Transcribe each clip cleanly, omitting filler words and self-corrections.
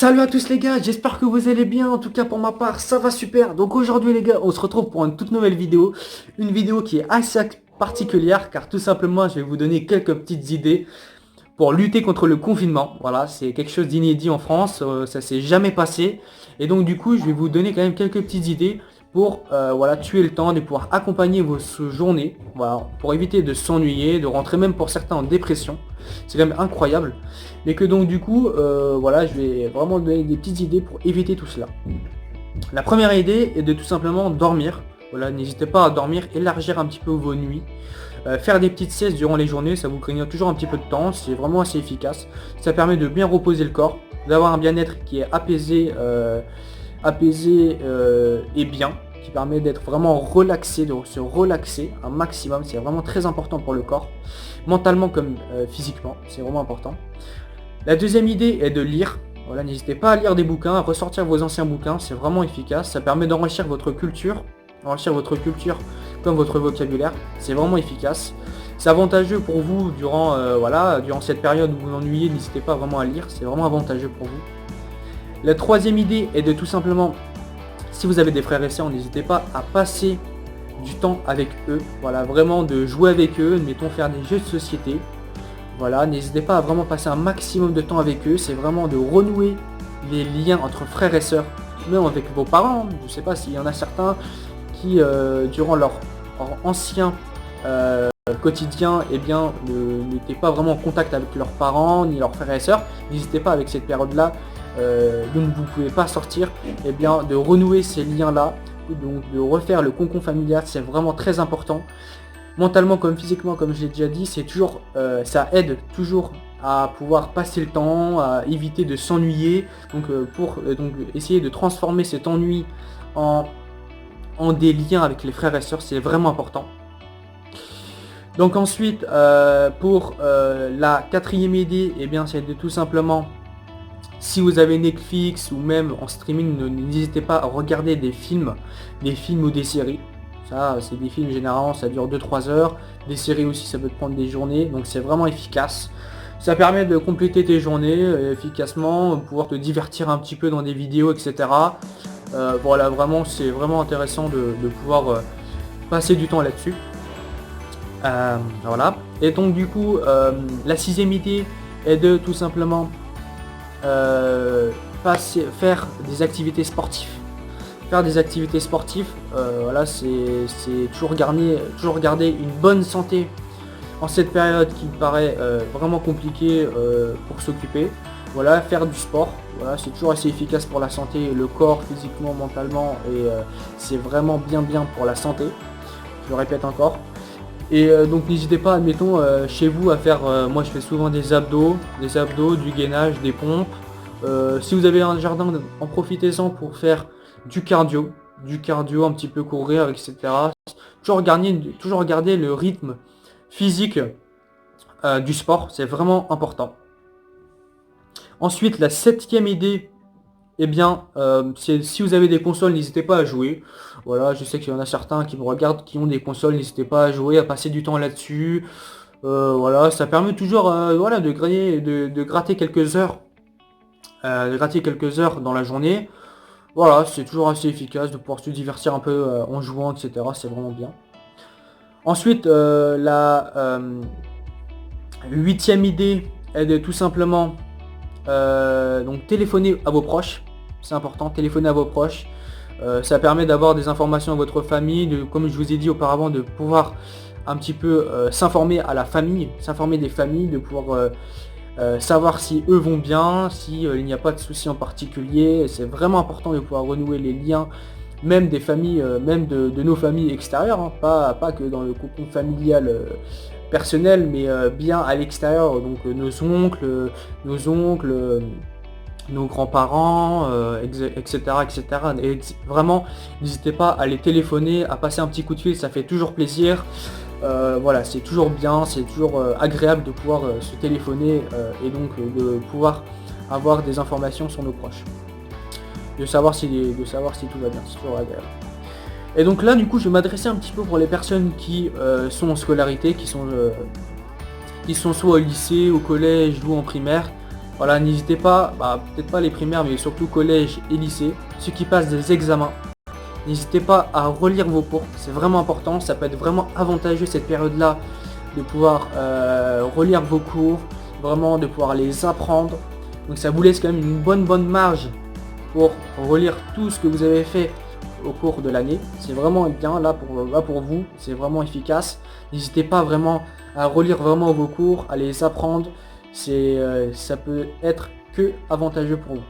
Salut à tous les gars, j'espère que vous allez bien, en tout cas pour ma part ça va super. Donc aujourd'hui les gars, on se retrouve pour une toute nouvelle vidéo. Une vidéo qui est assez particulière car tout simplement je vais vous donner quelques petites idées pour lutter contre le confinement. Voilà, c'est quelque chose d'inédit en France, ça s'est jamais passé. Et donc du coup je vais vous donner quand même quelques petites idées pour voilà, tuer le temps, de pouvoir accompagner vos journées, voilà, pour éviter de s'ennuyer, de rentrer même pour certains en dépression. C'est quand même incroyable. Mais que donc du coup, voilà, je vais vraiment donner des petites idées pour éviter tout cela. La première idée est de tout simplement dormir. Voilà, n'hésitez pas à dormir, élargir un petit peu vos nuits. Faire des petites siestes durant les journées, ça vous grignote toujours un petit peu de temps, c'est vraiment assez efficace. Ça permet de bien reposer le corps, d'avoir un bien-être qui est apaisé et bien, qui permet d'être vraiment relaxé, de se relaxer un maximum, c'est vraiment très important pour le corps, mentalement comme physiquement, c'est vraiment important. La deuxième idée est de lire. Voilà, n'hésitez pas à lire des bouquins, à ressortir vos anciens bouquins, c'est vraiment efficace, ça permet d'enrichir votre culture comme votre vocabulaire, c'est vraiment efficace. C'est avantageux pour vous durant, durant cette période où vous ennuyez, n'hésitez pas vraiment à lire, c'est vraiment avantageux pour vous. La troisième idée est de tout simplement, si vous avez des frères et sœurs, n'hésitez pas à passer du temps avec eux, voilà, vraiment de jouer avec eux, mettons faire des jeux de société. Voilà, n'hésitez pas à vraiment passer un maximum de temps avec eux, c'est vraiment de renouer les liens entre frères et sœurs, même avec vos parents. Je ne sais pas s'il y en a certains qui, durant leur ancien quotidien, eh bien, n'étaient pas vraiment en contact avec leurs parents ni leurs frères et sœurs. N'hésitez pas avec cette période-là, dont vous ne pouvez pas sortir, eh bien, de renouer ces liens-là, donc de refaire le cocon familial, c'est vraiment très important. Mentalement comme physiquement, comme je l'ai déjà dit, c'est toujours, ça aide toujours à pouvoir passer le temps, à éviter de s'ennuyer. Donc donc essayer de transformer cet ennui en des liens avec les frères et sœurs, c'est vraiment important. Donc ensuite, pour la quatrième idée, eh bien c'est de tout simplement, si vous avez Netflix ou même en streaming, n'hésitez pas à regarder des films ou des séries. Ça, c'est des films généralement, ça dure 2-3 heures. Des séries aussi, ça peut prendre des journées. Donc c'est vraiment efficace. Ça permet de compléter tes journées efficacement, pouvoir te divertir un petit peu dans des vidéos, etc. Voilà, vraiment, c'est vraiment intéressant de pouvoir passer du temps là-dessus. Voilà. Et donc du coup, la sixième idée est de tout simplement faire des activités sportives. Faire des activités sportives, voilà, c'est toujours garder une bonne santé en cette période qui me paraît vraiment compliquée pour s'occuper. Voilà, faire du sport, voilà, c'est toujours assez efficace pour la santé, le corps, physiquement, mentalement, et c'est vraiment bien pour la santé, je le répète encore. Et donc n'hésitez pas, admettons, chez vous à faire, moi je fais souvent des abdos, du gainage, des pompes. Si vous avez un jardin, en profitez-en pour faire du cardio, un petit peu courir, etc. Toujours garder le rythme physique du sport, c'est vraiment important. Ensuite, la septième idée, eh bien, c'est si vous avez des consoles, n'hésitez pas à jouer. Voilà, je sais qu'il y en a certains qui me regardent, qui ont des consoles, n'hésitez pas à jouer, à passer du temps là-dessus. Voilà, ça permet toujours voilà, de gratter quelques heures. Dans la journée. Voilà, c'est toujours assez efficace de pouvoir se divertir un peu en jouant, etc. C'est vraiment bien. Ensuite, la huitième idée est de tout simplement donc téléphoner à vos proches. C'est important, téléphoner à vos proches. Ça permet d'avoir des informations à votre famille, comme je vous ai dit auparavant, de pouvoir un petit peu s'informer des familles, de pouvoir savoir si eux vont bien, si il n'y a pas de soucis en particulier. C'est vraiment important de pouvoir renouer les liens, même des familles, même de nos familles extérieures, hein, pas que dans le cocon familial personnel, mais bien à l'extérieur, donc nos oncles, nos grands-parents, etc. Et vraiment, n'hésitez pas à les téléphoner, à passer un petit coup de fil, ça fait toujours plaisir. Voilà, c'est toujours bien, c'est toujours agréable de pouvoir se téléphoner et donc de pouvoir avoir des informations sur nos proches. De savoir si tout va bien, c'est toujours agréable. Et donc là, du coup, je vais m'adresser un petit peu pour les personnes qui sont en scolarité, qui sont soit au lycée, au collège ou en primaire. Voilà, n'hésitez pas, peut-être pas les primaires, mais surtout collège et lycée, ceux qui passent des examens. N'hésitez pas à relire vos cours, c'est vraiment important, ça peut être vraiment avantageux cette période-là de pouvoir relire vos cours, vraiment de pouvoir les apprendre. Donc ça vous laisse quand même une bonne marge pour relire tout ce que vous avez fait au cours de l'année. C'est vraiment bien là pour vous, c'est vraiment efficace. N'hésitez pas vraiment à relire vraiment vos cours, à les apprendre. Ça peut être que avantageux pour vous.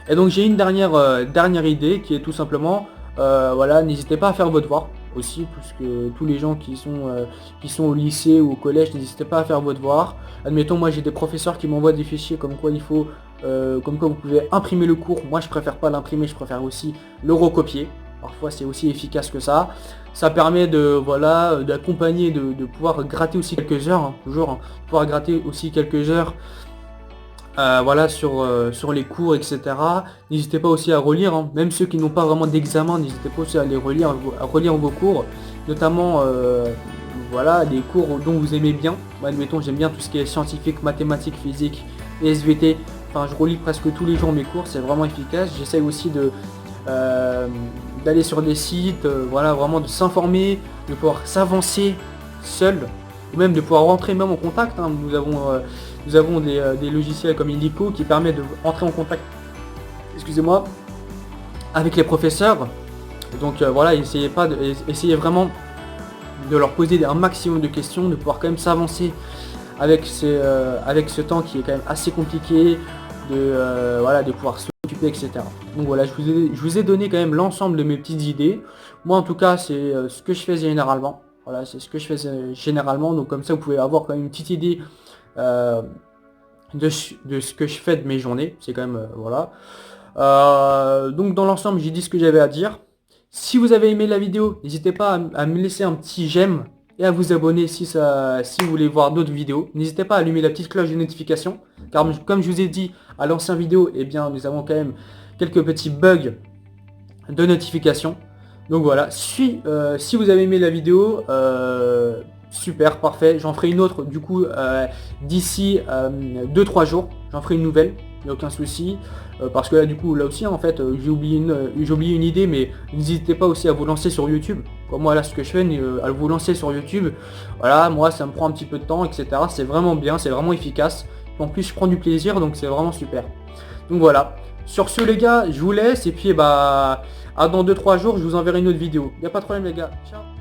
Et donc j'ai une dernière idée qui est tout simplement, voilà, n'hésitez pas à faire vos devoirs aussi, puisque tous les gens qui sont au lycée ou au collège, n'hésitez pas à faire vos devoirs. Admettons, moi j'ai des professeurs qui m'envoient des fichiers comme quoi comme quoi vous pouvez imprimer le cours. Moi je préfère pas l'imprimer, je préfère aussi le recopier. Parfois c'est aussi efficace que ça. Ça permet d'accompagner, de pouvoir gratter aussi quelques heures, pouvoir gratter aussi quelques heures voilà, sur les cours, etc. N'hésitez pas aussi à relire, même ceux qui n'ont pas vraiment d'examen, n'hésitez pas aussi à les relire, à relire vos cours, notamment voilà, des cours dont vous aimez bien. Moi, admettons, j'aime bien tout ce qui est scientifique, mathématiques, physique et SVT. Enfin, je relis presque tous les jours mes cours, c'est vraiment efficace. J'essaye aussi d'aller sur des sites, voilà, vraiment de s'informer, de pouvoir s'avancer seul, ou même de pouvoir rentrer même en contact. Nous avons des logiciels comme Illico qui permettent de rentrer en contact, excusez-moi, avec les professeurs. Donc voilà, essayez vraiment de leur poser un maximum de questions, de pouvoir quand même s'avancer avec ce temps qui est quand même assez compliqué, de pouvoir s'occuper, etc. Donc voilà, je vous ai donné quand même l'ensemble de mes petites idées. Moi en tout cas, c'est ce que je fais généralement. Voilà, c'est ce que je fais généralement. Donc comme ça, vous pouvez avoir quand même une petite idée de ce que je fais de mes journées. C'est quand même, voilà. Donc dans l'ensemble, j'ai dit ce que j'avais à dire. Si vous avez aimé la vidéo, n'hésitez pas à me laisser un petit j'aime et à vous abonner si vous voulez voir d'autres vidéos. N'hésitez pas à allumer la petite cloche de notification, car comme je vous ai dit à l'ancienne vidéo, eh bien nous avons quand même quelques petits bugs de notification. Donc voilà, si vous avez aimé la vidéo, super, parfait, j'en ferai une autre du coup d'ici 2-3 jours, j'en ferai une nouvelle, il n'y a aucun souci. Parce que là du coup là aussi en fait j'ai oublié une idée, mais n'hésitez pas aussi à vous lancer sur YouTube. Comme moi là ce que je fais, à vous lancer sur YouTube. Voilà, moi ça me prend un petit peu de temps, etc. C'est vraiment bien, c'est vraiment efficace. En plus je prends du plaisir, donc c'est vraiment super. Donc voilà. Sur ce les gars, je vous laisse et puis à dans 2-3 jours je vous enverrai une autre vidéo. Il n'y a pas de problème les gars. Ciao.